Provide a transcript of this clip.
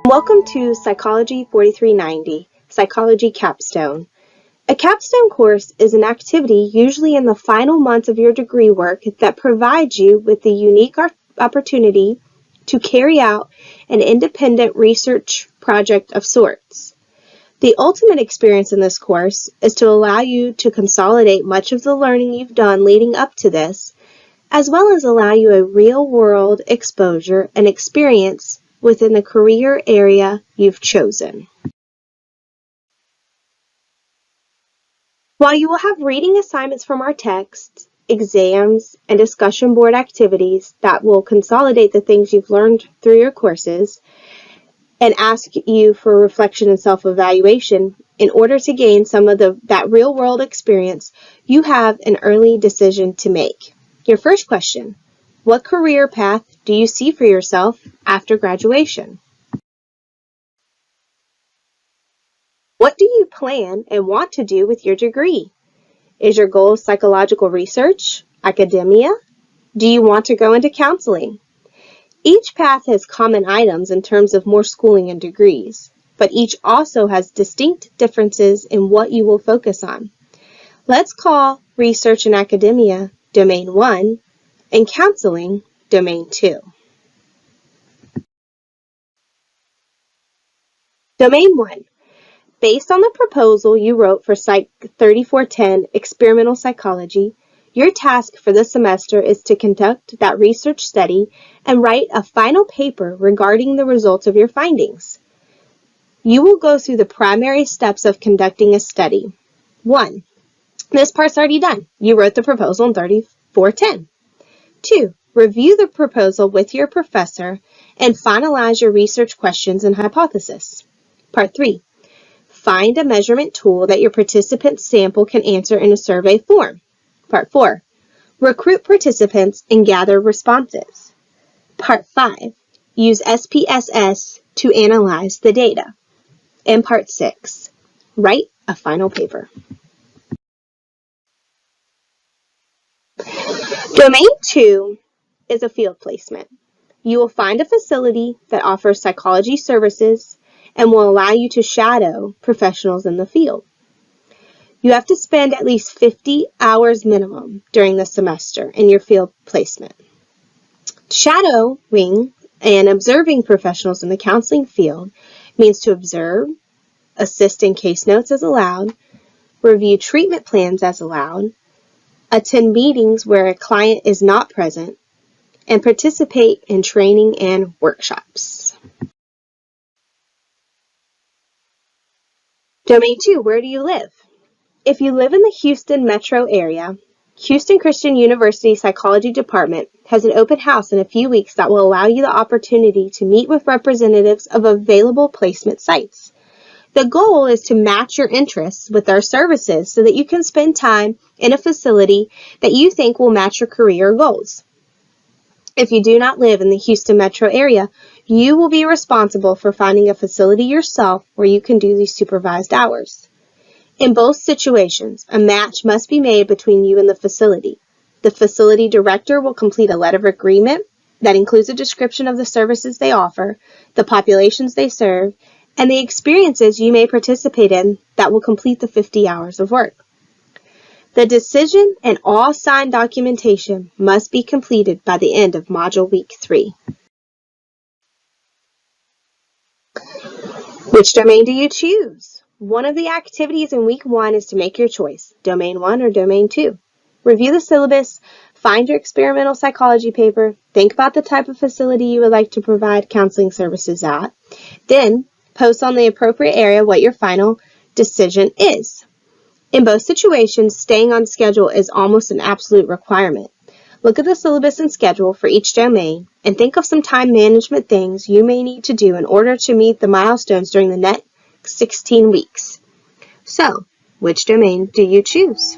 Welcome to Psychology 4390, Psychology Capstone. A capstone course is an activity usually in the final months of your degree work that provides you with the unique opportunity to carry out an independent research project of sorts. The ultimate experience in this course is to allow you to consolidate much of the learning you've done leading up to this, as well as allow you a real-world exposure and experience within the career area you've chosen. While you will have reading assignments from our texts, exams, and discussion board activities that will consolidate the things you've learned through your courses and ask you for reflection and self-evaluation, in order to gain some of that real-world experience, you have an early decision to make. Your first question: what career path do you see for yourself after graduation? What do you plan and want to do with your degree? Is your goal psychological research, academia? Do you want to go into counseling? Each path has common items in terms of more schooling and degrees, but each also has distinct differences in what you will focus on. Let's call research and academia Domain 1 and counseling Domain 2. Domain 1. Based on the proposal you wrote for Psych 3410 Experimental Psychology, your task for this semester is to conduct that research study and write a final paper regarding the results of your findings. You will go through the primary steps of conducting a study. 1. This part's already done. You wrote the proposal in 3410. 2. Review the proposal with your professor and finalize your research questions and hypothesis. Part 3. Find a measurement tool that your participant sample can answer in a survey form. Part 4. Recruit participants and gather responses. Part 5. Use SPSS to analyze the data. And Part 6. Write a final paper. Domain 2 is a field placement. You will find a facility that offers psychology services and will allow you to shadow professionals in the field. You have to spend at least 50 hours minimum during the semester in your field placement. Shadowing and observing professionals in the counseling field means to observe, assist in case notes as allowed, review treatment plans as allowed, attend meetings where a client is not present, and participate in training and workshops. Domain 2, where do you live? If you live in the Houston metro area, Houston Christian University Psychology Department has an open house in a few weeks that will allow you the opportunity to meet with representatives of available placement sites. The goal is to match your interests with our services so that you can spend time in a facility that you think will match your career goals. If you do not live in the Houston metro area, you will be responsible for finding a facility yourself where you can do these supervised hours. In both situations, a match must be made between you and the facility. The facility director will complete a letter of agreement that includes a description of the services they offer, the populations they serve, and the experiences you may participate in that will complete the 50 hours of work. The decision and all signed documentation must be completed by the end of Module Week 3. Which domain do you choose? One of the activities in Week 1 is to make your choice, Domain 1 or Domain 2. Review the syllabus, find your experimental psychology paper, think about the type of facility you would like to provide counseling services at, then post on the appropriate area what your final decision is. In both situations, staying on schedule is almost an absolute requirement. Look at the syllabus and schedule for each domain and think of some time management things you may need to do in order to meet the milestones during the next 16 weeks. So, which domain do you choose?